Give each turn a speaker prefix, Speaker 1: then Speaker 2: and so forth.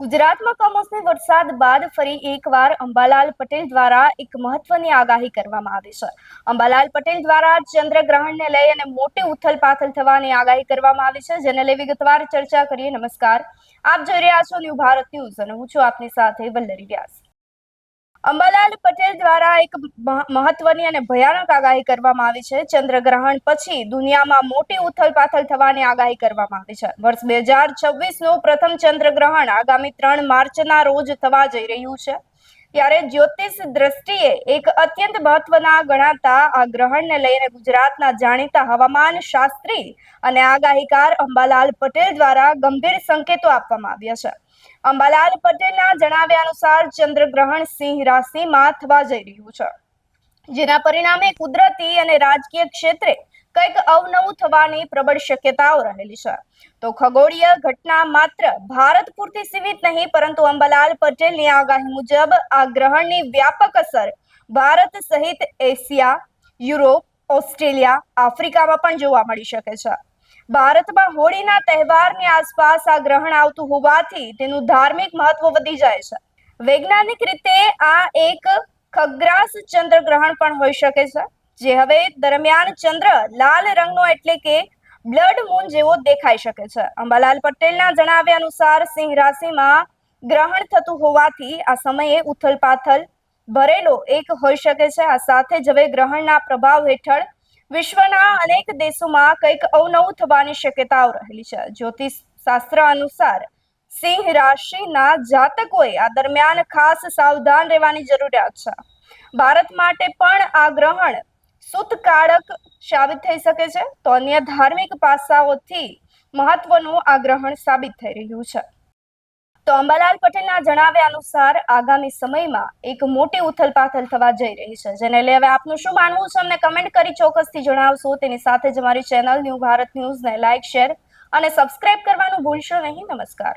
Speaker 1: ગુજરાતમાં કમોસમી વરસાદ બાદ ફરી એકવાર અંબાલાલ પટેલ દ્વારા એક મહત્વની આગાહી કરવામાં આવી છે. અંબાલાલ પટેલ દ્વારા ચંદ્રગ્રહણને લઈ અને મોટી ઉથલપાથલ થવાની આગાહી કરવામાં આવી છે, જેને લઈ વિગતવાર ચર્ચા કરીએ. નમસ્કાર, આપ જોઈ રહ્યા છો ન્યૂ ભારત ન્યૂઝ અને હું છું આપની સાથે વલ્લરી વ્યાસ. અંબાલાલ પટેલ દ્વારા એક મહત્વની અને ભયાનક આગાહી કરવામાં આવી છે. ચંદ્રગ્રહણ પછી દુનિયામાં મોટી ઉથલપાથલ થવાની આગાહી કરવામાં આવી છે. વર્ષ 2026નું પ્રથમ ચંદ્રગ્રહણ આગામી 3 માર્ચના રોજ થવા જઈ રહ્યું છે. ત્યારે જ્યોતિષ દ્રષ્ટિએ એક અત્યંત મહત્વના ગણાતા આ ગ્રહણને લઈને ગુજરાતના જાણીતા હવામાન શાસ્ત્રી અને આગાહીકાર અંબાલાલ પટેલ દ્વારા ગંભીર સંકેતો આપવામાં આવ્યા છે. અંબાલાલ પટેલના જણાવ્યા અનુસાર ચંદ્રગ્રહણ સિંહ રાશિમાં થવા જઈ રહ્યું છે, જેના પરિણામે કુદરતી અને રાજકીય ક્ષેત્રે કંઈક અવનવું થવાની પ્રબળ શક્યતાઓ રહેલી છે. તો ખગોળીય ઘટના માત્ર ભારત પૂરતી સીમિત નહીં, પરંતુ અંબાલાલ પટેલની આગાહી મુજબ આ ગ્રહણની વ્યાપક અસર ભારત સહિત એશિયા, યુરોપ, ઓસ્ટ્રેલિયા, આફ્રિકામાં પણ જોવા મળી શકે છે. ભારતમાં હોળીના તહેવારની આસપાસ આ ગ્રહણ આવતું હોવાથી તેનું ધાર્મિક મહત્વ વધી જાય છે. વૈજ્ઞાનિક રીતે આ એક ખગ્રાસ ચંદ્રગ્રહણ પણ હોઈ શકે છે, જે હવે દરમિયાન ચંદ્ર લાલ રંગનો એટલે કે બ્લડ મૂન જેવો દેખાઈ શકે છે. અંબાલાલ પટેલના જણાવ્યા અનુસાર સિંહ રાશિમાં ગ્રહણ થતું હોવાથી આ સમયે ઉથલપાથલ ભરેલો એક હોઈ શકે છે. આ સાથે જ હવે ગ્રહણના પ્રભાવ હેઠળ વિશ્વના અનેક દેશોમાં કંઈક અવનવું થવાની શક્યતાઓ રહેલી છે. જ્યોતિષ શાસ્ત્ર અનુસાર સિંહ રાશિના જાતકોએ આ દરમિયાન ખાસ સાવધાન રહેવાની જરૂરિયાત છે. ભારત માટે પણ આ ગ્રહણ સુતકાળક સાબિત થઈ શકે છે, તો અન્ય ધાર્મિક પાસાઓથી મહત્વનું આ ગ્રહણ સાબિત થઈ રહ્યું છે. તો અંબાલાલ પટેલના જણાવ્યા અનુસાર આગામી સમયમાં એક મોટી ઉથલપાથલ થવા જઈ રહી છે, જેને લઈ હવે આપનું શું માનવું છે અમને કમેન્ટ કરી ચોક્કસથી જણાવશો. તેની સાથે જ અમારી ચેનલ ન્યૂ ભારત ન્યૂઝને લાઇક, શેર અને સબસ્ક્રાઇબ કરવાનું ભૂલશો નહીં. નમસ્કાર.